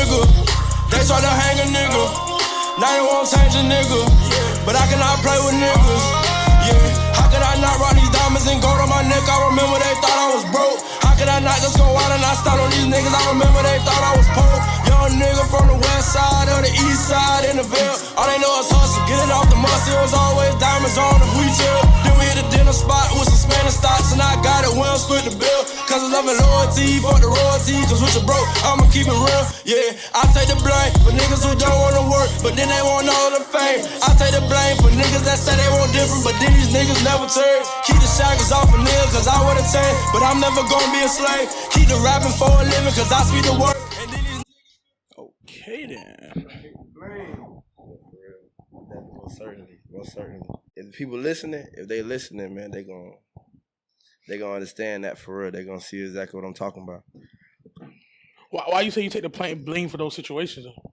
nigga. They try to hang a nigga. Now they won't change a nigga. But I cannot play with niggas. Yeah, how could I not rock these diamonds and gold on my neck? I remember they thought I was broke. How could I not just go out and I stand on these niggas? I remember they thought I was poor. Young nigga from the west side or the east side in the Ville. All they know is hustle, get it off the muscle. It was always diamonds on if we chill. Then we hit a dinner spot with some Spanish stocks and I got it, we don't split the bill. Cause I love and loyalty, fuck the royalty. Cause with your broke, I'ma keep it real. Yeah, I take the blame for niggas who don't wanna work, but then they want all the fame. I take the blame for niggas that say they want different, but then these niggas never turn. Keep the shackles off of niggas, cause I would've changed, but I'm never gonna be a slave. Keep the rapping for a living, cause I speak the word. Okay then. Most certainly. If people listening, man, they gonna understand that for real. They gonna see exactly what I'm talking about. Why you say you take the blame for those situations though?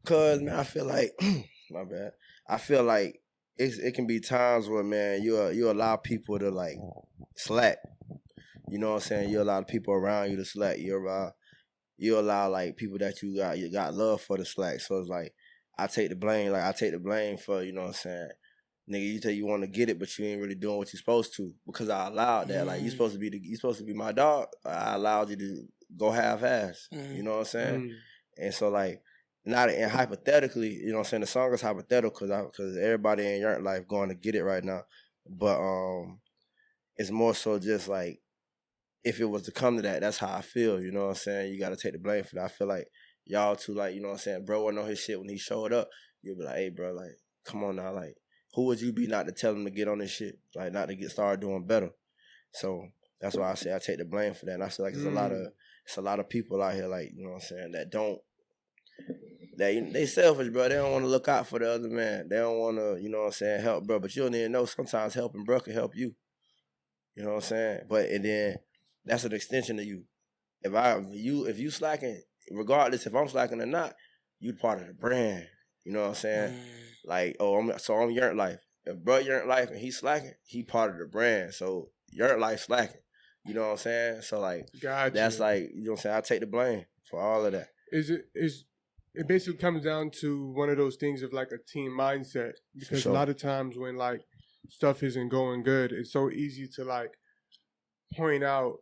Cause man, I feel like my bad. I feel like it can be times where man you allow people to like slack. You know what I'm saying? You allow people around you to slack. You allow like people that you got love for the slack. So it's like I take the blame. Like I take the blame for, you know what I'm saying, nigga, you tell you want to get it, but you ain't really doing what you're supposed to because I allowed that. Like you supposed to be my dog. I allowed you to go half-ass. You know what I'm saying? And so like not and hypothetically, you know what I'm saying, the song is hypothetical because everybody in your life going to get it right now. But it's more so just like if it was to come to that, that's how I feel. You know what I'm saying? You got to take the blame for that. I feel like y'all too, like, you know what I'm saying, bro wasn't on his shit when he showed up. You'll be like, hey, bro, like, come on now. Like, who would you be not to tell him to get on this shit? Like, not to get started doing better. So that's why I say I take the blame for that. And I feel like it's a lot of people out here, like, you know what I'm saying, that don't, they selfish, bro. They don't want to look out for the other man. They don't want to, you know what I'm saying, help, bro. But you don't even know sometimes helping bro can help you. You know what I'm saying? And then that's an extension of you. If you slacking, regardless if I'm slacking or not, you part of the brand. You know what I'm saying? Like, I'm Yearn Life. If bro Yearn Life and he slacking, he part of the brand. So Yearn Life slacking. You know what I'm saying? So like, that's like, you know what I'm saying? I take the blame for all of that. It basically comes down to one of those things of like a team mindset, because a lot of times when like stuff isn't going good, it's so easy to like point out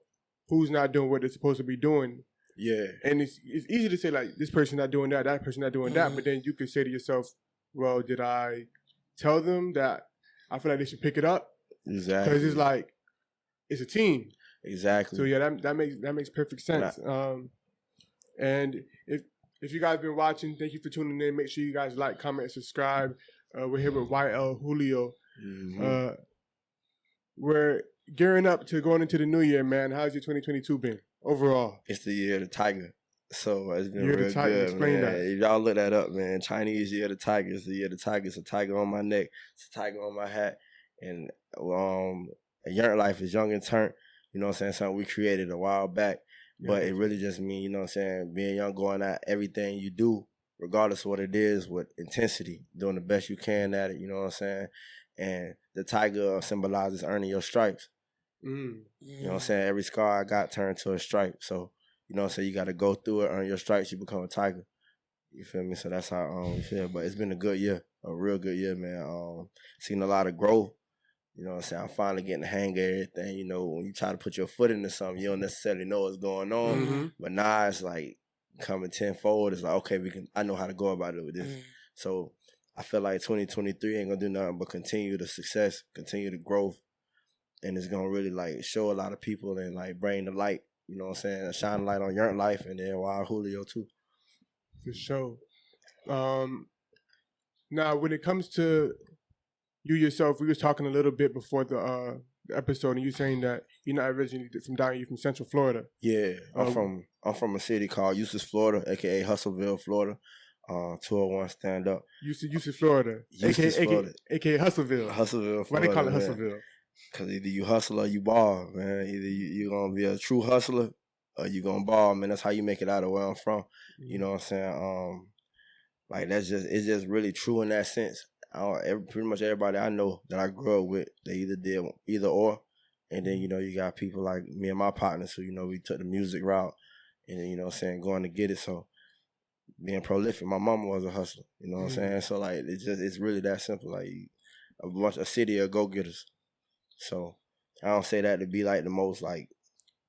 who's not doing what they're supposed to be doing. Yeah. And it's easy to say like this person not doing that person not doing that, but then you could say to yourself, well, did I tell them that I feel like they should pick it up? Exactly. Because it's like it's a team. Exactly. So yeah, that makes perfect sense. And if you guys been watching, thank you for tuning in. Make sure you guys like, comment, and subscribe. We're here with YL Julioo. Mm-hmm. We're gearing up to going into the new year, man. How's your 2022 been overall? It's the year of the tiger. So it's been year real good, explain man. That. If y'all look that up, man, Chinese year of the tiger. It's the year of the tiger. It's a tiger on my neck. It's a tiger on my hat. And Yearn Life is young and turnt. You know what I'm saying? Something we created a while back. But it really just means, you know what I'm saying, being young, going at everything you do, regardless of what it is, with intensity, doing the best you can at it, you know what I'm saying? And the tiger symbolizes earning your stripes. You know what I'm saying? Every scar I got turned to a stripe. So, you know what I'm saying, you got to go through it, earn your stripes, you become a tiger. You feel me? So that's how we feel. But it's been a good year, a real good year, man. Seen a lot of growth. You know what I'm saying? I'm finally getting the hang of everything. You know, when you try to put your foot into something, you don't necessarily know what's going on. But now it's like coming tenfold. It's like, okay, I know how to go about it with this. So I feel like 2023 ain't gonna do nothing but continue the success, continue the growth. And it's gonna really like show a lot of people and like bring the light, you know what I'm saying? Shine a light on Yearn Life and then YL Julioo too. For sure. Now when it comes to you yourself, we was talking a little bit before the episode, and you saying that you're not originally from down here, you're from Central Florida. Yeah, I'm from a city called Eustis, Florida, aka Hustleville, Florida. 201 stand up. Eustis, Florida. Eustis, Florida. AKA Hustleville. Hustleville, Florida. Why they call it man. Hustleville? Because either you hustle or you ball, man. Either you're going to be a true hustler or you're going to ball, man. That's how you make it out of where I'm from. You know what I'm saying? Like, it's just really true in that sense. Pretty much everybody I know that I grew up with, they either did either or. And then, you know, you got people like me and my partners who, you know, we took the music route and then, you know what I'm saying, going to get it. So being prolific. My mama was a hustler. You know what I'm saying? So like it's really that simple. Like a city of go-getters. So I don't say that to be like the most like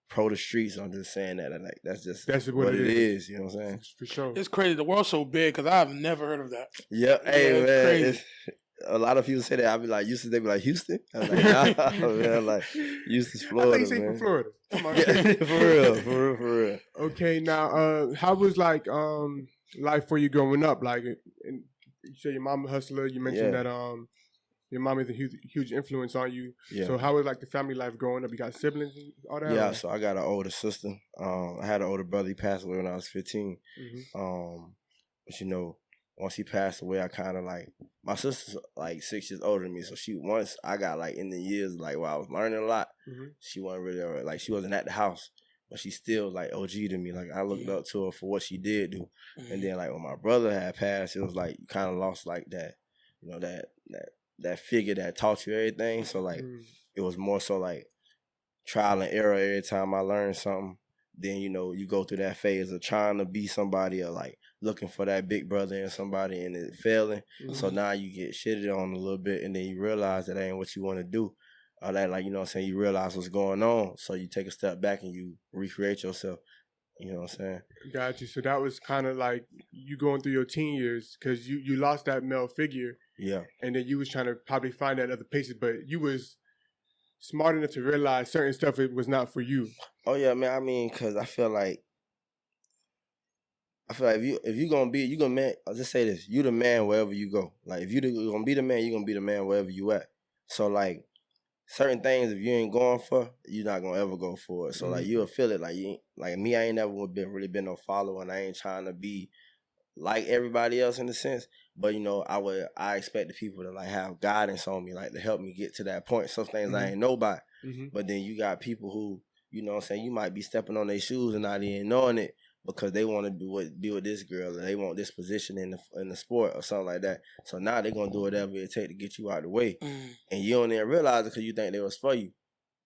pro the streets. I'm just saying that like that's what it is. You know what I'm saying? For sure. It's crazy. The world's so big because I've never heard of that. Yeah, hey man. Crazy. A lot of people say that. I be like Eustis. They be like Houston. I was like, nah, man. Like Eustis, Florida. I think you say man. from Florida. Come on. Yeah, for real. Okay, now, how was like life for you growing up? Like, and you say your mom a hustler. You mentioned that your mom is a huge influence on you. Yeah. So how was like the family life growing up? You got siblings and all that? Yeah. So I got an older sister. I had an older brother. He passed away when I was 15. But you know, once he passed away, I kind of like, my sister's like 6 years older than me. So once I got like in the years, like where I was learning a lot, she wasn't really, like she wasn't at the house, but she still like OG to me. Like I looked up to her for what she did do. And then like when my brother had passed, it was like you kind of lost like that, you know, that figure that taught you everything. So like it was more so like trial and error every time I learned something. Then, you know, you go through that phase of trying to be somebody or like looking for that big brother in somebody and it failing. So now you get shitted on a little bit and then you realize that ain't what you want to do. Or that, like, you know what I'm saying, you realize what's going on. So you take a step back and you recreate yourself. You know what I'm saying? Got you. So that was kind of like you going through your teen years because you lost that male figure. Yeah. And then you was trying to probably find that in other places, but you was smart enough to realize certain stuff it was not for you. Oh yeah, man. I mean, cause I feel like if you gonna be, you gonna man. I'll just say this: you the man wherever you go. Like if you gonna be the man, you gonna be the man wherever you at. So like certain things, if you ain't going for, you're not gonna ever go for it. So like you'll feel it. Like like me, I ain't never really been no follower, and I ain't trying to be like everybody else in a sense. But you know, I expect the people to like have guidance on me, like to help me get to that point. Some things I ain't know about. But then you got people who, you know what I'm saying, you might be stepping on their shoes and not even knowing it because they want to be with this girl or they want this position in the sport or something like that. So now they're gonna do whatever it takes to get you out of the way. And you don't even realize it because you think they was for you.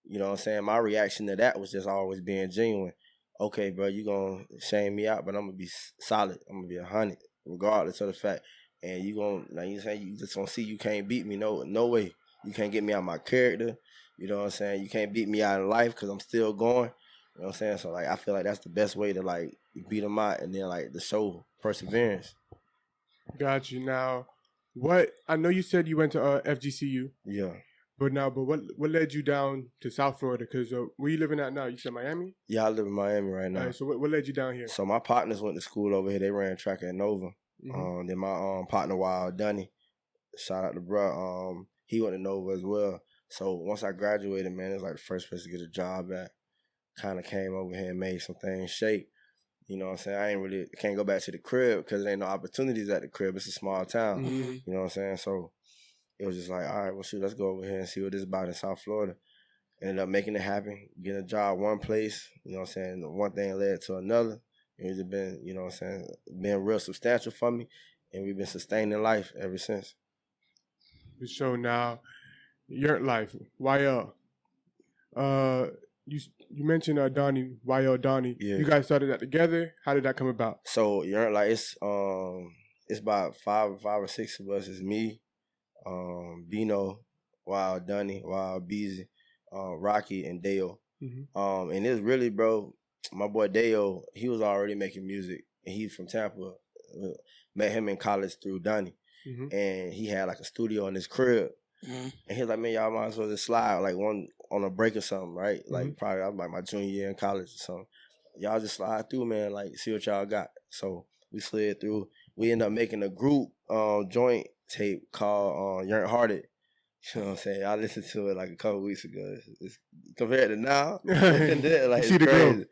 You know what I'm saying? My reaction to that was just always being genuine. Okay, bro, you gonna shame me out, but I'm gonna be solid. I'm gonna be 100, regardless of the fact. And you gonna, like you saying, you just gonna see you can't beat me. No way. You can't get me out of my character. You know what I'm saying? You can't beat me out of life because I'm still going. You know what I'm saying? So like, I feel like that's the best way to like beat them out, and then like to show perseverance. Got you. Now, I know you said you went to FGCU. Yeah. But what led you down to South Florida? Because where you living at now? You said Miami? Yeah, I live in Miami right now. All right, so what led you down here? So my partners went to school over here. They ran track at Nova. Then my partner Wild Dunny, shout out to bruh. He went to Nova as well. So once I graduated, man, it was like the first place to get a job at. Kind of came over here and made some things shake. You know what I'm saying? I can't go back to the crib because there ain't no opportunities at the crib. It's a small town. You know what I'm saying? So it was just like, all right, well, shoot, let's go over here and see what this is about in South Florida. Ended up making it happen, getting a job one place. You know what I'm saying? One thing led to another. It's been, you know what I'm saying, been real substantial for me, and we've been sustaining life ever since. For sure. Now, your life, YL. You mentioned Donnie, YL Donnie. Yeah. You guys started that together. How did that come about? So you're like it's about five or six of us. It's me, Bino, Wild Dunny, Wild Beezy, Rocky, and Dale. And it's really, bro, my boy Dale, he was already making music, and he's from Tampa. Met him in college through Donnie, and he had like a studio in his crib. And he was like, man, y'all might as well just slide like one on a break or something, right? Like probably I was like my junior year in college or something. Y'all just slide through, man, like see what y'all got. So we slid through. We ended up making a group joint tape called Yearn Hearted. You know what I'm saying? I listened to it like a couple weeks ago. It's compared to now, like it's crazy.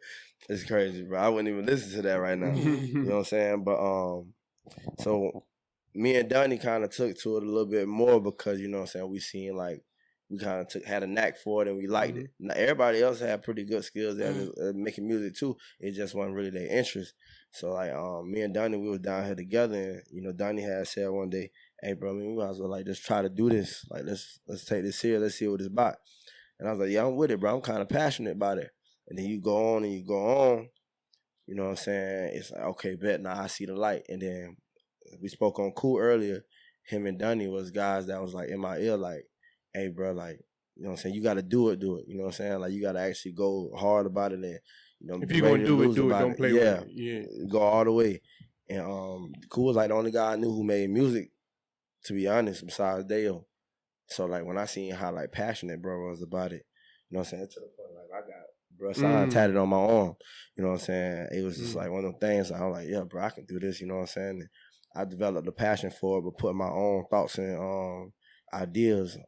It's crazy, bro. I wouldn't even listen to that right now. You know what I'm saying? But so me and Donnie kind of took to it a little bit more because, you know what I'm saying, we seen like we kind of had a knack for it and we liked it. Now, everybody else had pretty good skills at making music too. It just wasn't really their interest. So like me and Donnie, we was down here together, and you know, Donnie had said one day, hey bro, we might as well like just try to do this. Like let's take this here, let's see what it's about. And I was like, yeah, I'm with it, bro. I'm kind of passionate about it. And then you go on and you go on. You know what I'm saying? It's like, okay, bet, now I see the light. And then we spoke on Cool earlier. Him and Dunny was guys that was like in my ear, like, hey, bro, like, you know what I'm saying? You got to do it. You know what I'm saying? Like, you got to actually go hard about it and, you know, if you're going to do it, don't play with it. Yeah, go all the way. And Cool was like the only guy I knew who made music, to be honest, besides Dale. So, like, when I seen how, like, passionate bro was about it, you know what I'm saying? To the point, like, I got bro sign tatted on my arm. You know what I'm saying? It was just like one of them things. I was like, yeah, bro, I can do this. You know what I'm saying? And I developed the passion for it, but putting my own thoughts and ideas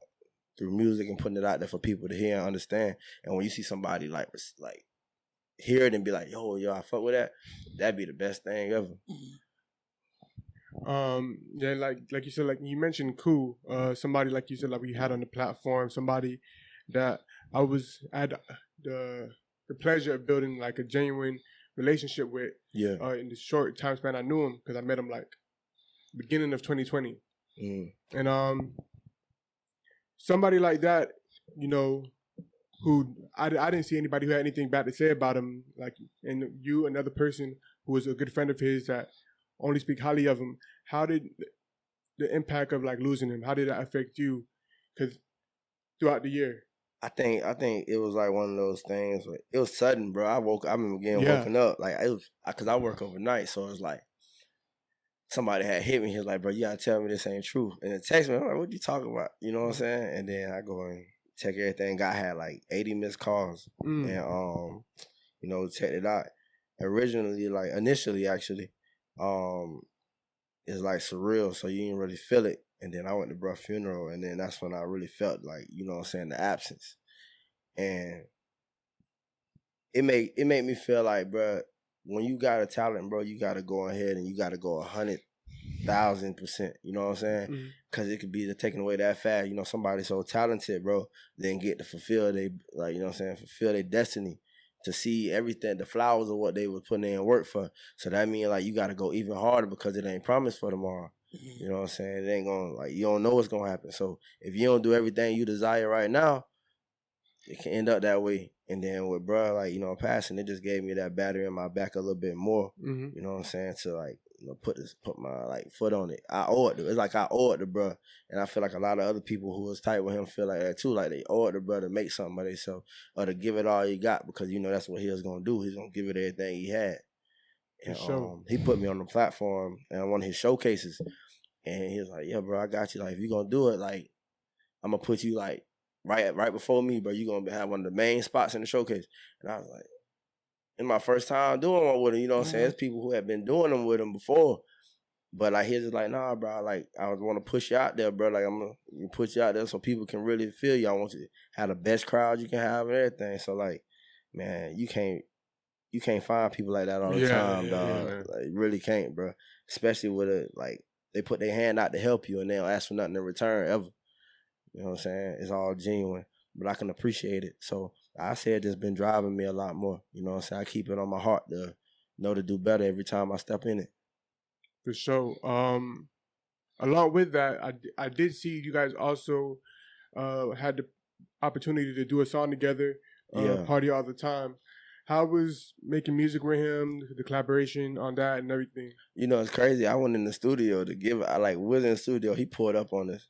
through music and putting it out there for people to hear and understand. And when you see somebody like hear it and be like, yo, I fuck with that, that'd be the best thing ever. Yeah, like you said, like you mentioned Cool, somebody like you said, like we had on the platform, somebody that I was at the pleasure of building like a genuine relationship with. Yeah. In the short time span I knew him, because I met him like beginning of 2020. And somebody like that, you know, who I didn't see anybody who had anything bad to say about him, like, and you, another person who was a good friend of his that only speak highly of him. How did the impact of like losing him, how did that affect you? Because throughout the year, I think it was like one of those things. Like, it was sudden, bro. I remember getting woken up, like it was, cause I work overnight, so it's like somebody had hit me. He was like, bro, you gotta tell me this ain't true. And it text me, I'm like, what you talking about? You know what I'm saying? And then I go and check everything. I had like 80 missed calls, and you know, checked it out. Initially, actually, it's like surreal, so you didn't really feel it. And then I went to bruh's funeral, and then that's when I really felt like, you know what I'm saying, the absence. And it made me feel like, bro, when you got a talent, bro, you got to go ahead and you got to go 100,000%. You know what I'm saying? Because it could be taken away that fast. You know, somebody so talented, bro, then get to fulfill their destiny, to see everything, the flowers of what they was putting in work for. So that means like you got to go even harder, because it ain't promised for tomorrow. You know what I'm saying? It ain't gonna, like, you don't know what's gonna happen. So if you don't do everything you desire right now, it can end up that way. And then with bruh, like, you know, passing, it just gave me that battery in my back a little bit more. You know what I'm saying? To like, you know, put my like foot on it. I owe it. It's like I owe it to bruh. And I feel like a lot of other people who was tight with him feel like that too. Like they owe it to bruh to make something of themselves, or to give it all he got, because you know that's what he was gonna do. He's gonna give it everything he had. And he put me on the platform and one of his showcases. And he was like, yeah, bro, I got you. Like, if you gonna do it, like, I'm gonna put you like right before me, bro. You gonna have one of the main spots in the showcase. And I was like, in my first time doing one with him, you know what I'm saying? There's people who have been doing them with him before. But like, he's just like, nah, bro, like, I want to push you out there, bro. Like, I'm gonna put you out there so people can really feel you. I want you to have the best crowd you can have and everything. So like, man, you can't find people like that all the time, dog. Like, you really can't, bro. Especially with it, like, they put their hand out to help you and they don't ask for nothing in return ever. You know what I'm saying? It's all genuine, but I can appreciate it. So I say it just been driving me a lot more. You know what I'm saying? I keep it on my heart to know to do better every time I step in it. For sure. Along with that, I did see you guys also had the opportunity to do a song together, Party All the Time. How was making music with him, the collaboration on that and everything? You know, it's crazy. I went in the studio to give it. We was in the studio. He pulled up on us.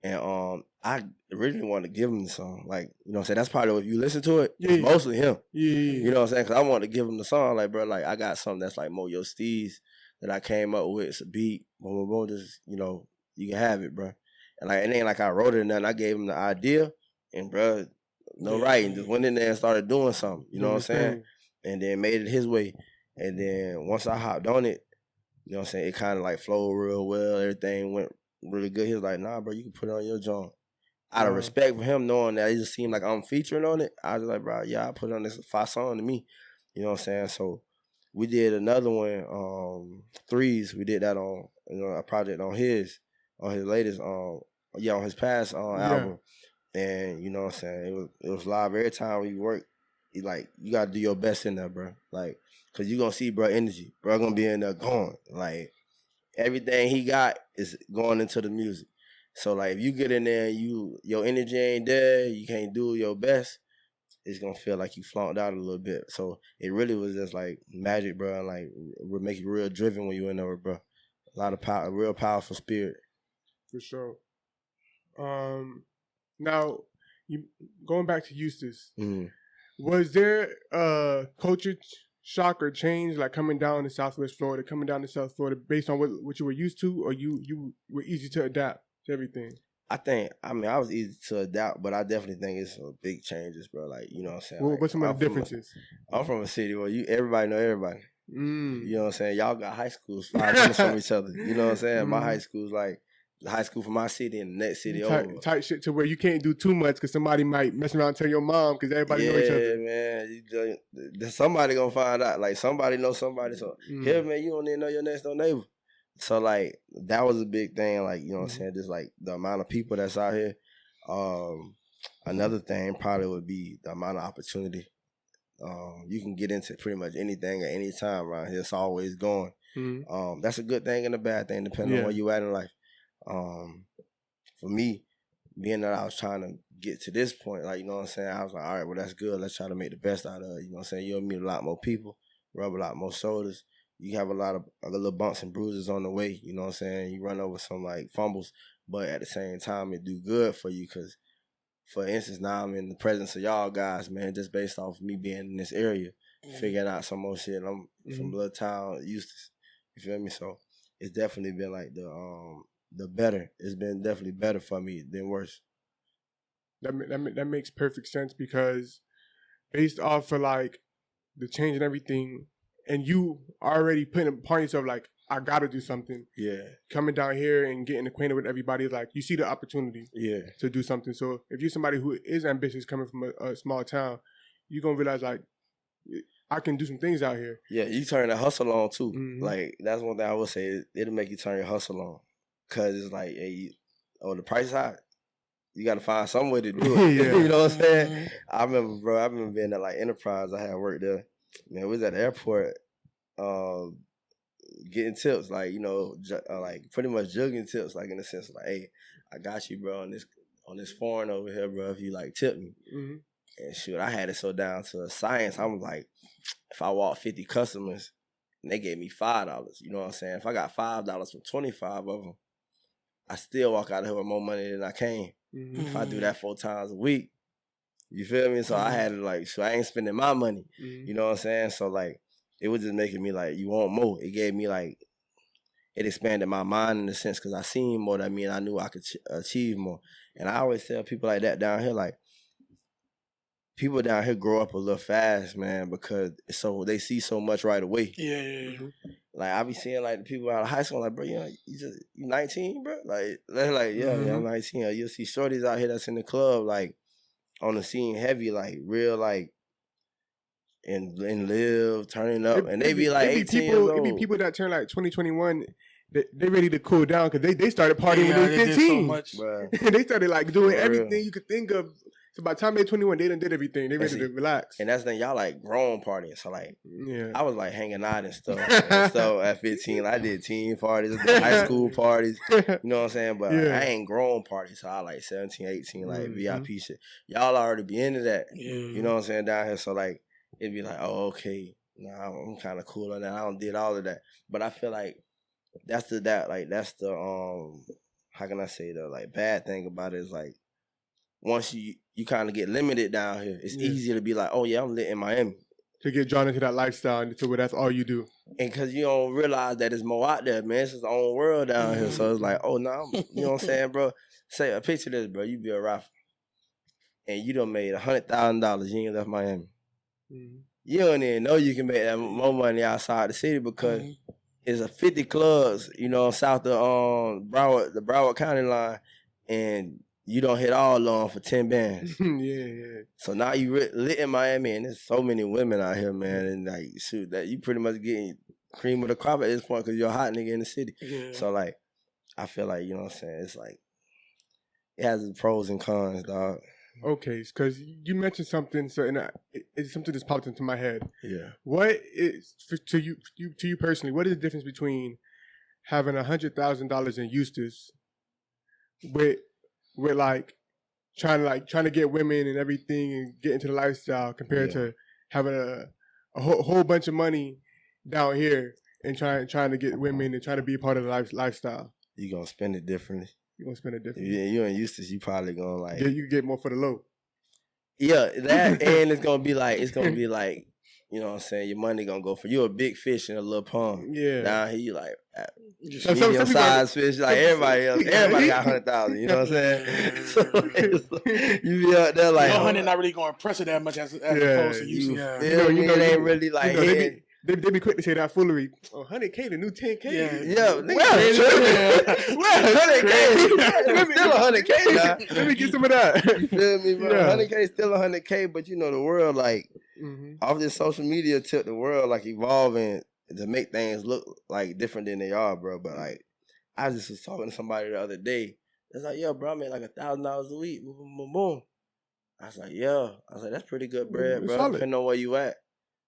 And I originally wanted to give him the song. Like, you know what I'm saying? That's probably, if you listen to it, it's mostly him. You know what I'm saying? Because I wanted to give him the song. Like, bro, like, I got something that's like more Eustis that I came up with. It's a beat. Boom, boom, boom. Just, you know, you can have it, bro. And like, it ain't like I wrote it and nothing. I gave him the idea. And, bro, no writing. Just went in there and started doing something. You know what I'm saying? And then made it his way. And then once I hopped on it, you know what I'm saying, it kind of like flowed real well. Everything went really good. He was like, nah, bro, you can put it on your joint. Out of respect for him, knowing that it just seemed like I'm featuring on it, I was like, bro, yeah, I put it on this 5 song to me. You know what I'm saying? So we did another one, Threes. We did that on, you know, a project on his latest, on his past album. And you know what I'm saying, it was live every time we work. You gotta do your best in there, bro. Like, cause you gonna see bro energy. Bro gonna be in there going. Like, everything he got is going into the music. So like, if you get in there and your energy ain't there, you can't do your best, it's gonna feel like you flunked out a little bit. So it really was just like magic, bro. And like would make you real driven when you in there, bro. A lot of power, real powerful spirit. For sure. Now, going back to Eustis, was there a culture shock or change, like coming down to Southwest Florida, coming down to South Florida, based on what you were used to, or you were easy to adapt to everything? I was easy to adapt, but I definitely think it's big changes, bro. Like, you know what I'm saying? Like, what's some of the differences? I'm from a city where everybody know everybody. You know what I'm saying? Y'all got high schools 5 minutes from each other. You know what I'm saying? My high school's like the high school for my city and the next city over. Tight shit to where you can't do too much because somebody might mess around and tell your mom because everybody know each other. Yeah, man. Somebody gonna find out. Like, somebody knows somebody. So, here, man, you don't even know your next door neighbor. So, like, that was a big thing. Like, you know what I'm saying? Just, like, the amount of people that's out here. Another thing probably would be the amount of opportunity. You can get into pretty much anything at any time around here. It's always going. That's a good thing and a bad thing, depending on where you at in life. For me, being that I was trying to get to this point, like, you know what I'm saying, I was like, all right, well, that's good. Let's try to make the best out of it. You know what I'm saying? You'll meet a lot more people, rub a lot more shoulders. You have a lot of little bumps and bruises on the way. You know what I'm saying? You run over some, like, fumbles, but at the same time, it do good for you because, for instance, now I'm in the presence of y'all guys, man, just based off me being in this area, figuring out some more shit. I'm from Bloodtown, Eustis. You feel me? So it's definitely been like the better. It's been definitely better for me than worse. That makes perfect sense because based off of like the change and everything, and you already putting upon yourself like, I gotta do something. Yeah. Coming down here and getting acquainted with everybody, like, you see the opportunity to do something. So if you're somebody who is ambitious coming from a small town, you're gonna realize like, I can do some things out here. Yeah, you turn the hustle on too. Like, that's one thing I would say. It'll make you turn your hustle on. Cause it's like, hey, the price is high. You gotta find some way to do it. You know what I'm saying? I remember being at like Enterprise. I had worked there. Man, we was at the airport, getting tips, like, you know, like pretty much jugging tips, like in the sense of like, hey, I got you, bro, on this foreign over here, bro. If you like tip me, and shoot, I had it so down to a science. I'm like, if I walk 50 customers and they gave me $5, you know what I'm saying? If I got $5 from 25 of them, I still walk out of here with more money than I came. If I do that 4 times a week, you feel me? So I had to like, so I ain't spending my money. You know what I'm saying? So like, it was just making me like, you want more. It gave me like, it expanded my mind in a sense because I seen more than me and I knew I could achieve more. And I always tell people like that down here, like, people down here grow up a little fast, man, because they see so much right away. Yeah. Like, I be seeing like the people out of high school, like, bro, you 19, bro? Like, they're like, yeah, I'm 19. You'll see shorties out here that's in the club, like, on the scene heavy, like, real, like, and live, turning up, and they be like 18 years old. It be people that turn like 2021, they ready to cool down because they started partying when they were 15. So much. They started like doing everything you could think of. So by the time they're 21, they done did everything. They ready to relax. And that's the thing, y'all like grown partying. So like, I was like hanging out and stuff. So at 15, I did teen parties, high school parties. You know what I'm saying? But I ain't grown parties. So I like 17, 18, like VIP shit. Y'all already be into that. You know what I'm saying? Down here. So like, it'd be like, oh, okay. Nah, I'm kind of cool on that. I don't did all of that. But I feel like that's the how can I say, the like bad thing about it is like, once you kind of get limited down here, it's easier to be like, oh yeah, I'm lit in Miami. To get drawn into that lifestyle and to where that's all you do. And because you don't realize that there's more out there, man. It's just the own world down here. So it's like, oh no, you know what I'm saying, bro? Say, picture this, bro. You be a rapper. And you done made $100,000. You ain't left Miami. You don't even know you can make that more money outside the city because it's a 50 clubs, you know, south of the Broward County line, and you don't hit all of them for 10 bands. So now you lit in Miami, and there's so many women out here, man, and like, shoot, that you pretty much getting cream of the crop at this point because you're a hot nigga in the city. So like, I feel like, you know what I'm saying, it's like, it has its pros and cons, dog. Okay, because you mentioned something, so it's something that's popped into my head. What is to you personally? What is the difference between having $100,000 in Eustis with like trying to get women and everything and get into the lifestyle compared to having a whole bunch of money down here and trying to get women and trying to be part of the lifestyle. You gonna spend it differently. You gonna spend it differently. Yeah, you and Eustis, you probably gonna like. Yeah, you get more for the low. Yeah, that and it's gonna be like you know what I'm saying, your money gonna go for you a big fish in a little pond. Yeah. Down here you like some size fish, like everybody else. Everybody got 100,000, you know what I'm saying? So you be out there like 100 not really gonna impress it that much as opposed to you. It ain't really like they be quick to say that foolery. Oh, 100K, the new 10K. Yeah. Well, 100K. Still 100K now. Let me get some of that. You feel me, bro? 100K still 100K, but you know the world like off this social media took the world like evolving to make things look like different than they are, bro. But like I just was talking to somebody the other day. It's like, yo, bro, I made like $1,000 a week. Boom, boom, boom. I was like, yeah. I was like, that's pretty good bread, bro. Depending on where you at.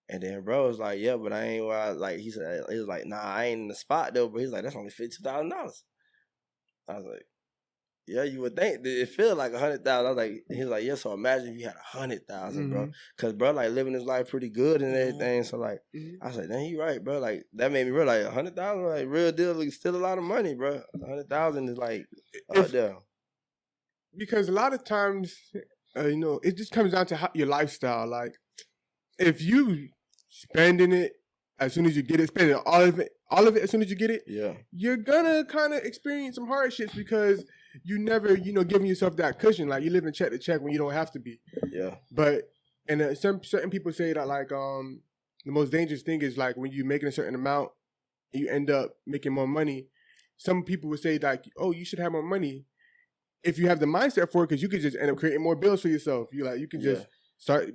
And then bro was like, yeah, but I ain't where I, like, he was like, nah, I ain't in the spot though, but he's like, that's only $52,000. I was like, yeah, you would think that it feel like 100,000. I was like, he's like, yeah, so imagine if you had 100,000, bro. Cause bro, like living his life pretty good and everything. So like, I was like, dang, you right, bro. Like that made me realize 100,000, like real deal, like, still a lot of money, bro. 100,000 is like up there. Because a lot of times, you know, it just comes down to your lifestyle. Like, if you spending it as soon as you get it, spending all of it as soon as you get it, you're gonna kind of experience some hardships because you never, you know, giving yourself that cushion. Like you live in check to check when you don't have to be. Yeah. But and certain people say that like the most dangerous thing is like when you're making a certain amount, and you end up making more money. Some people would say like, oh, you should have more money if you have the mindset for it, because you could just end up creating more bills for yourself. You can just start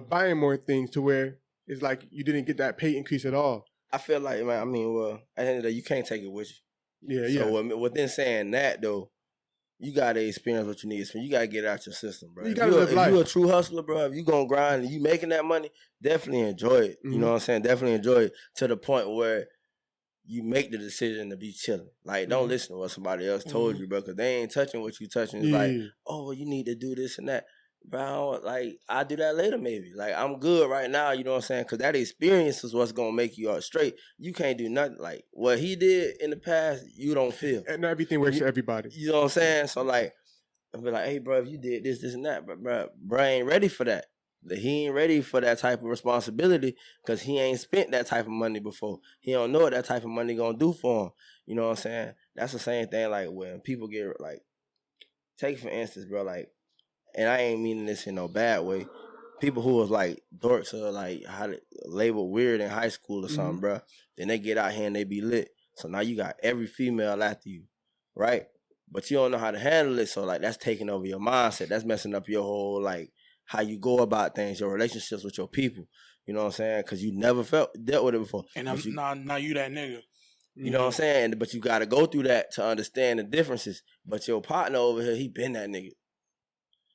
buying more things to where it's like you didn't get that pay increase at all. I feel like, man, I mean, well, at the end of the day, you can't take it with you. Yeah, so within saying that, though, you got to experience what you need. So you got to get it out your system, bro. If you're a true hustler, bro, if you going to grind and you making that money, definitely enjoy it. You know what I'm saying? Definitely enjoy it to the point where you make the decision to be chilling. Like, don't listen to what somebody else told you, bro, because they ain't touching what you touching. It's like, oh, you need to do this and that. Bro, like, I'll do that later maybe. Like, I'm good right now, you know what I'm saying? Because that experience is what's going to make you all straight. You can't do nothing. Like, what he did in the past, you don't feel. And everything works for everybody. You know what I'm saying? So, like, I'll be like, hey, bro, if you did this, this, and that, but bro ain't ready for that. He ain't ready for that type of responsibility because he ain't spent that type of money before. He don't know what that type of money going to do for him. You know what I'm saying? That's the same thing, like, when people get, like, take for instance, bro, like, and I ain't meaning this in no bad way. People who was like dorks or like how to label weird in high school or something, bro. Then they get out here and they be lit. So now you got every female after you, right? But you don't know how to handle it. So like that's taking over your mindset. That's messing up your whole like how you go about things, your relationships with your people. You know what I'm saying? Because you never dealt with it before. And now you that nigga. You know what I'm saying? But you got to go through that to understand the differences. But your partner over here, he been that nigga.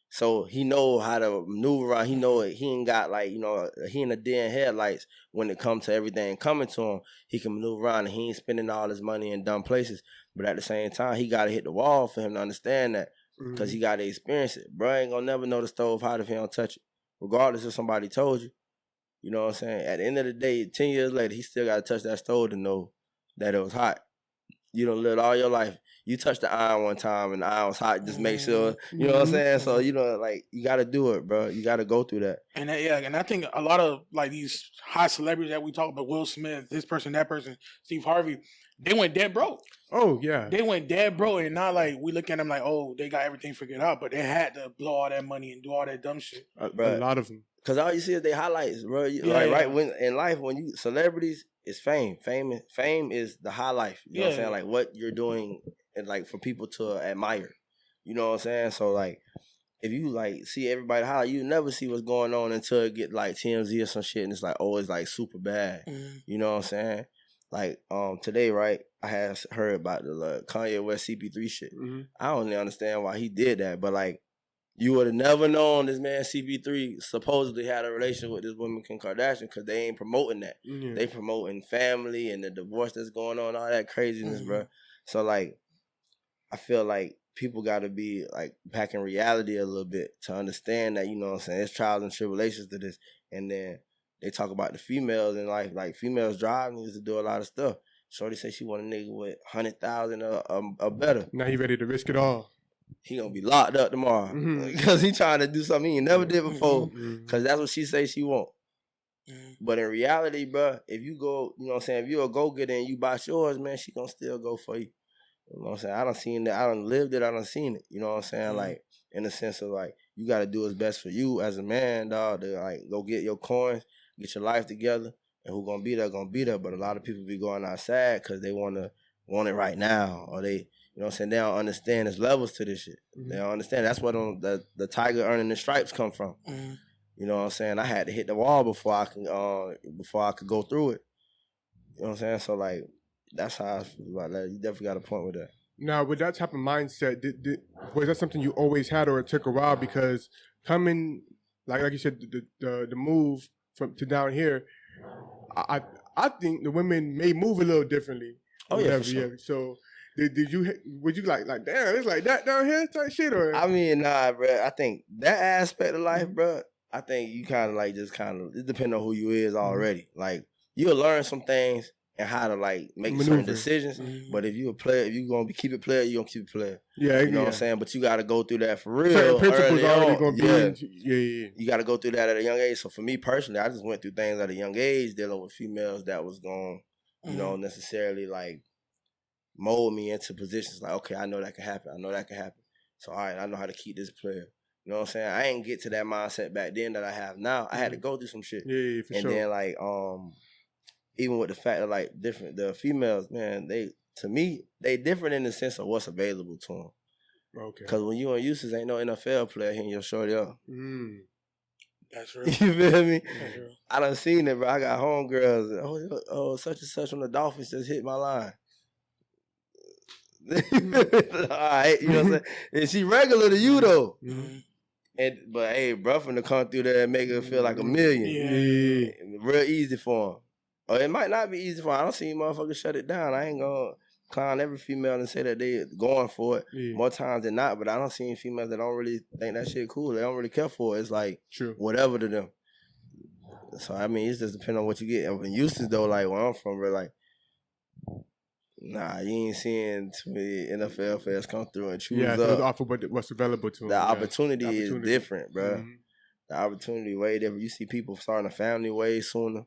So he know how to maneuver around. He know it. He ain't got like, you know, he in the deer in headlights when it comes to everything coming to him. He can maneuver around and he ain't spending all his money in dumb places. But at the same time, he got to hit the wall for him to understand that because he got to experience it. Bro ain't going to never know the stove hot if he don't touch it, regardless if somebody told you. You know what I'm saying? At the end of the day, 10 years later, he still got to touch that stove to know that it was hot. You done lived all your life. You touched the iron one time and the iron was hot. Just make sure, you know what I'm saying? So, you know, like, you got to do it, bro. You got to go through that. And and I think a lot of, like, these high celebrities that we talk about, Will Smith, this person, that person, Steve Harvey, they went dead broke. Oh, yeah. They went dead broke, and not like we look at them like, oh, they got everything figured out, but they had to blow all that money and do all that dumb shit. Bro, a lot of them. Because all you see is they highlights, bro. Right when in life, when you celebrities, it's fame. Fame is the high life. You know what I'm saying? Like what you're doing, and like for people to admire. You know what I'm saying? So like, if you like see everybody highlight, you never see what's going on until it get like TMZ or some shit, and it's like, oh, it's like super bad. You know what I'm saying? Like today, right? I had heard about the Kanye West CP3 shit. I don't really understand why he did that, but like. You would have never known this man CP3 supposedly had a relationship with this woman Kim Kardashian because they ain't promoting that. They promoting family and the divorce that's going on, all that craziness, bro. So like, I feel like people got to be like back in reality a little bit to understand that, you know what I'm saying, there's trials and tribulations to this. And then they talk about the females in life, like females drive niggas to do a lot of stuff. Shorty say she want a nigga with 100,000 or better. Now he ready to risk it all. He gonna be locked up tomorrow because he trying to do something he never did before. Because that's what she say she want. But in reality, bro, if you go, you know what I'm saying, if you a go-getter and you box yours, man, she gonna still go for you. You know what I'm saying? I done seen that. I done lived it. I done seen it. You know what I'm saying? Like, in the sense of, like, you got to do what's best for you as a man, dog, to, like, go get your coins, get your life together, and who gonna be there, gonna be there. But a lot of people be going outside because they want it right now, or they, you know what I'm saying, they don't understand there's levels to this shit. They don't understand. That's where the tiger earning the stripes come from. You know what I'm saying? I had to hit the wall before I could go through it. You know what I'm saying? So, like, that's how I feel about that. You definitely got a point with that. Now, with that type of mindset, was that something you always had, or it took a while? Because coming, like you said, the move to down here, I think the women may move a little differently. Oh yeah, for sure. Yeah. So would you like damn, it's like that down here type shit, or? I mean, nah, bro. I think that aspect of life, bro. I think you kind of like it depends on who you is already. Like, you'll learn some things and how to like make certain decisions. But if you a player, if you gonna keep it player, you gonna keep it player. Yeah, you know what I'm saying. But you got to go through that for real. Certain principles already gonna be. Yeah. You got to go through that at a young age. So for me personally, I just went through things at a young age dealing with females that was going, you know, necessarily like mold me into positions like, okay, I know that can happen. I know that can happen. So all right, I know how to keep this player. You know what I'm saying? I ain't get to that mindset back then that I have now. I had to go through some shit. Yeah, for sure. And then like even with the fact that like the females, man, to me, they different in the sense of what's available to them. Okay. Because when you on Eustis, ain't no NFL player hitting your shorty up. That's real. You feel me? That's real. I done seen it, bro. I got homegirls. Oh, such and such from the Dolphins just hit my line. All right, you know what I'm saying? And she regular to you though. But hey, bro, finna come through there and make her feel like a million. Yeah. Real easy for him. Or it might not be easy for him. I don't see motherfuckers shut it down. I ain't gonna clown every female and say that they going for it more times than not. But I don't see any females that don't really think that shit cool. They don't really care for it. It's like whatever to them. So I mean, it's just depending on what you get. And Eustis though, like where I'm from, we're like, nah, you ain't seeing too many NFL fans come through and choose up. So offer what's available to them. The opportunity is different, bro. The opportunity way different. You see people starting a family way sooner.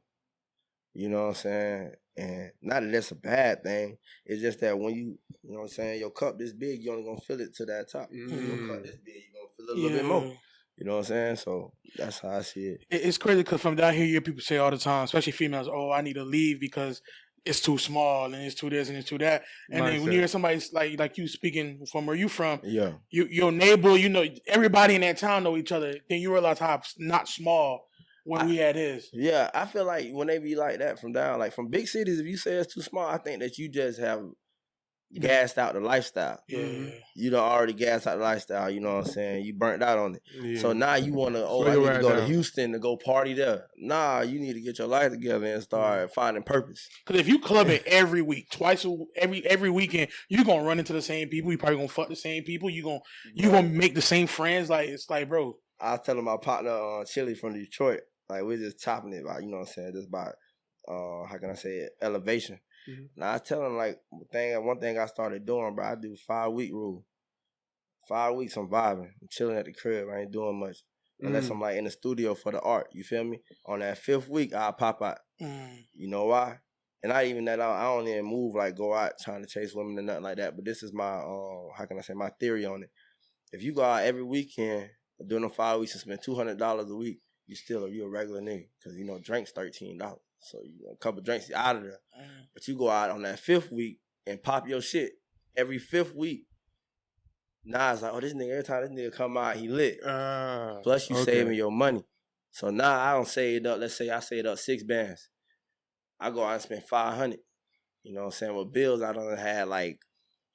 You know what I'm saying? And not that that's a bad thing. It's just that when you know what I'm saying, your cup this big, you only gonna fill it to that top. Your cup this big, you gonna fill it a little bit more. You know what I'm saying? So that's how I see it. It's crazy because from down here, you hear people say all the time, especially females, oh, I need to leave because it's too small and it's too this and it's too that. And then when you hear somebody like you speaking from where you from, your neighbor, you know, everybody in that town know each other. Then you realize how not small when we had his. Yeah, I feel like when they be like that from down, like from big cities, if you say it's too small, I think that you just have gassed out the lifestyle. You done already gassed out the lifestyle, you know what I'm saying? You burnt out on it. So now you want to, I need to go to Houston to go party there. Nah, you need to get your life together and start finding purpose. Because if you club it every week, every weekend, you going to run into the same people. You probably going to fuck the same people. You gonna make the same friends. Like, it's like, bro. I was telling my partner, Chili from Detroit, like we're just chopping it about, you know what I'm saying, just about, how can I say it, elevation. Now I was telling him, like, one thing I started doing, bro, I do 5-week rule. 5 weeks I'm vibing. I'm chilling at the crib. I ain't doing much. Unless I'm like in the studio for the art. You feel me? On that 5th week, I'll pop out. You know why? And not even that, I don't even move like go out trying to chase women or nothing like that. But this is my, how can I say, my theory on it. If you go out every weekend, doing them 5 weeks and spend $200 a week, you a regular nigga. Because, you know, drinks $13. So a couple drinks, you out of there. But you go out on that 5th week and pop your shit every 5th week. Now it's like, oh, this nigga, every time this nigga come out, he lit. Plus you saving your money. So now I don't save up, let's say I saved up 6 bands. I go out and spend $500. You know what I'm saying? With bills, I done had like,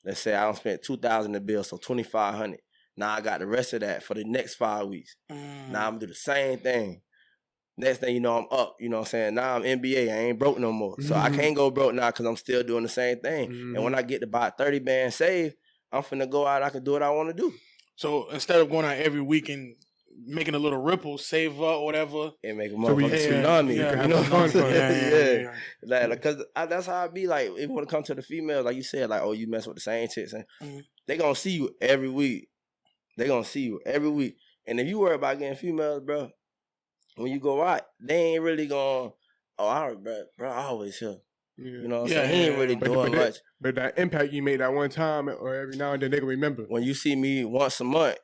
let's say I don't spend $2,000 in bills, so $2,500. Now I got the rest of that for the next 5 weeks. Now I'm gonna do the same thing. Next thing you know, I'm up. You know what I'm saying? Now I'm NBA. I ain't broke no more. So I can't go broke now because I'm still doing the same thing. And when I get to about 30 bands saved, I'm finna go out. I can do what I want to do. So instead of going out every week and making a little ripple, save up, whatever, and make a motherfucker sweet on me. Yeah, you know what I'm saying? Yeah. Like, cause that's how I be. Like, if you want to come to the females, like you said, like, oh, you mess with the same chicks, and they gonna see you every week. They gonna see you every week. And if you worry about getting females, bro, when you go out, they ain't really gonna. Oh, bro, I always here. You know what I'm saying? He ain't really doing much. But that impact you made that one time, or every now and then, they can remember. When you see me once a month,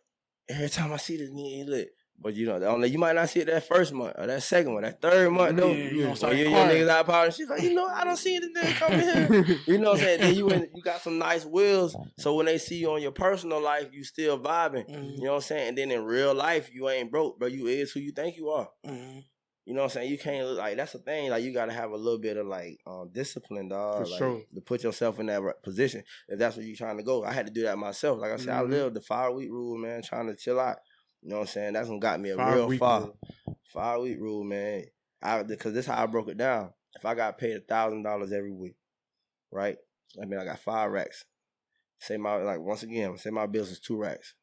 every time I see this nigga, he lit. But you know, you might not see it that first month or that second one, that third month though. Your niggas out powder, she's like, I don't see this nigga coming here. You know what I'm saying? Then you got some nice wheels, so when they see you on your personal life, you still vibing. You know what I'm saying? And then in real life, you ain't broke, bro. You is who you think you are. You know what I'm saying? You can't look like, that's the thing. Like, you gotta have a little bit of like discipline, dog. For like, sure. To put yourself in that position if that's where you're trying to go. I had to do that myself. Like I said, I lived the 5-week rule, man, trying to chill out. You know what I'm saying? That's what got me a real far. 5-week rule, man. Because this is how I broke it down. If I got paid $1,000 every week, right? I mean, I got 5 racks. Say my bills is 2 racks.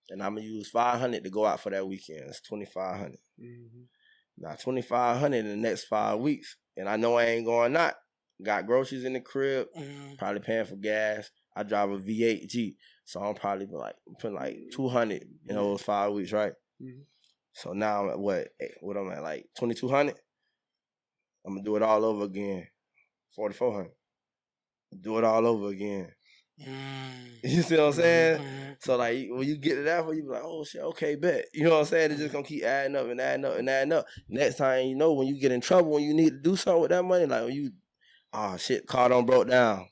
And I'm going to use $500 to go out for that weekend. It's $2,500. Now, $2,500 in the next 5 weeks. And I know I ain't going out. Got groceries in the crib. Probably paying for gas. I drive a V8 Jeep. So I'm probably putting like $200 in those 5 weeks, right? So now I'm at what I'm at, like $2,200? I'm gonna do it all over again. $4,400. Do it all over again. You see what I'm saying? So like when you get to that point, you be like, oh shit, okay, bet. You know what I'm saying? It's just gonna keep adding up and adding up and adding up. Next time, you know, when you get in trouble, when you need to do something with that money, like when you, shit, car done broke down.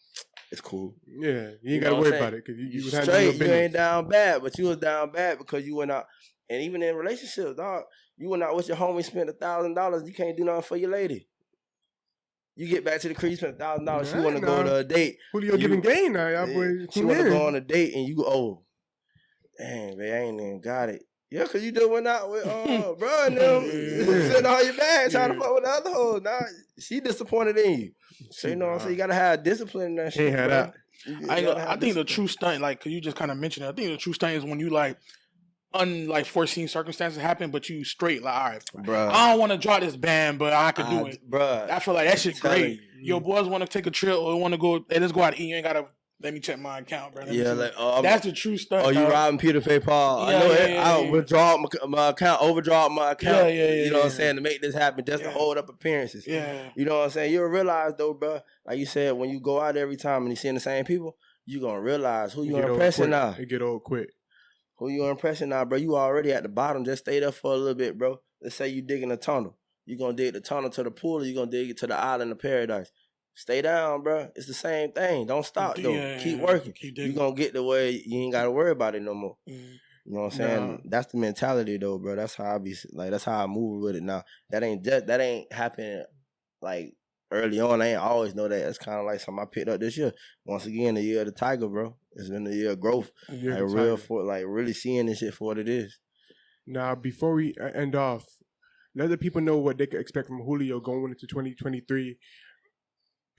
It's cool. Yeah, you ain't gotta worry about it because you was straight. You ain't down bad, but you was down bad because you went out. And even in relationships, dog, you went out with your homie, spent $1,000. You can't do nothing for your lady. You get back to the crib, you spent $1,000. She want to go to a date. Julio giving game now, y'all boys. She want to go on a date, and you go, dang, man, I ain't even got it. Yeah, because you just went out with bro and them, sitting all your bags, trying to fuck with the other hoes. Now, she disappointed in you. So, you know what I'm saying? You got to have discipline in that shit, bro. I think the true stunt, like, because you just kind of mentioned it, I think the true stunt is when you, like, unforeseen circumstances happen, but you straight, like, all right, bro, I don't want to draw this band, but I could do it. Bro, I feel like that shit great. Your boys want to take a trip or want to go, hey, let's go out and eat. You ain't got to, let me check my account, bro. That's the true stunt. Oh, you robbing Peter Pay Paul. Yeah, I know it. I withdraw my account, overdraw my account. You know what I'm saying? To make this happen, just to hold up appearances. Yeah. You know what I'm saying? You'll realize, though, bro, like you said, when you go out every time and you seeing the same people, you going to realize who you impressing now. It get old quick. Who you impressing now, bro? You already at the bottom. Just stay there for a little bit, bro. Let's say you digging a tunnel. You going to dig the tunnel to the pool or you going to dig it to the island of paradise. Stay down, bro. It's the same thing. Don't stop, though. Keep working. You're going to get the way you ain't got to worry about it no more. You know what I'm saying? No. That's the mentality, though, bro. That's how I be, like, that's how I move with it now. That ain't happening, like, early on. I ain't always know that. It's kind of like something I picked up this year. Once again, the year of the tiger, bro. It's been the year of growth. Really seeing this shit for what it is. Now, before we end off, let the people know what they can expect from Julioo going into 2023.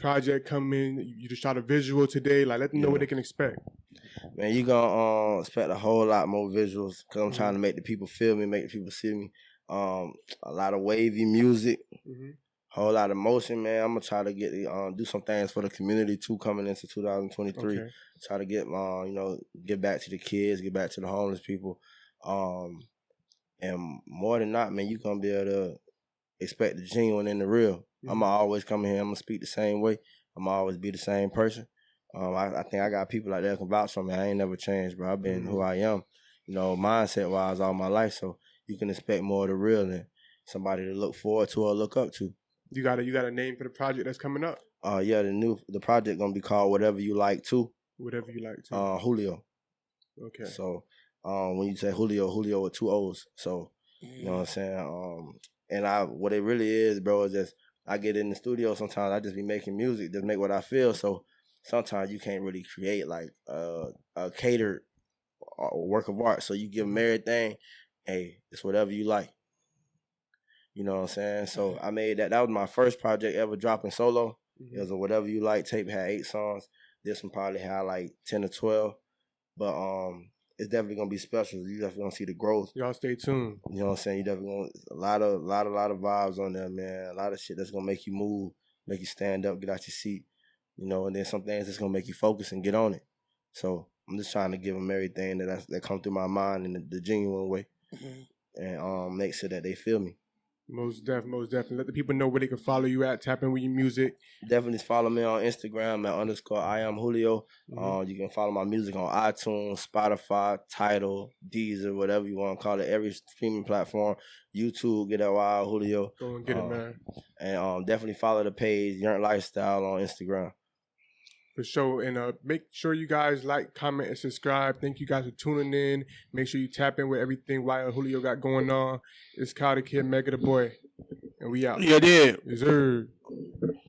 Project come in, you just shot a visual today. Like, let them know what they can expect. Man, you gonna expect a whole lot more visuals because I'm trying to make the people feel me, make the people see me. A lot of wavy music, whole lot of motion, man. I'm gonna try to get do some things for the community too coming into 2023. Okay. Try to get get back to the kids, get back to the homeless people, and more than not, man, you gonna be able to expect the genuine and the real. I'm gonna always come in here. I'm gonna speak the same way. I'm gonna always be the same person. I think I got people like that can vouch for me. I ain't never changed, bro. I've been who I am, mindset wise all my life. So you can expect more of the real and somebody to look forward to or look up to. You got a name for the project that's coming up? Yeah, the project gonna be called Whatever You Like To. Whatever You Like To. Julioo. Okay. So when you say Julioo with 2 O's. So you know what I'm saying. And what it really is, bro, is just I get in the studio sometimes. I just be making music, just make what I feel. So sometimes you can't really create like a catered work of art. So you give them everything. Hey, it's whatever you like. You know what I'm saying? So I made that. That was my first project ever dropping solo. It was a Whatever You Like tape. Had 8 songs. This one probably had like 10 or 12. But it's definitely gonna be special. You definitely gonna see the growth. Y'all stay tuned. You know what I'm saying? You definitely gonna a lot of vibes on there, man. A lot of shit that's gonna make you move, make you stand up, get out your seat. You know, and then some things that's gonna make you focus and get on it. So I'm just trying to give them everything that come through my mind in the genuine way, and make sure that they feel me. Most definitely. Let the people know where they can follow you at. Tap in with your music. Definitely follow me on Instagram at _IamJulioo. You can follow my music on iTunes, Spotify, Tidal, Deezer, whatever you want to call it. Every streaming platform. YouTube, get that wild Julioo. Go and get it, man. And definitely follow the page Yearn Lifestyle on Instagram. For sure. And make sure you guys like, comment, and subscribe. Thank you guys for tuning in. Make sure you tap in with everything Wild Julioo got going on. It's Kyle the Kid, Mega the Boy. And we out. Yeah, did. Yes, sir.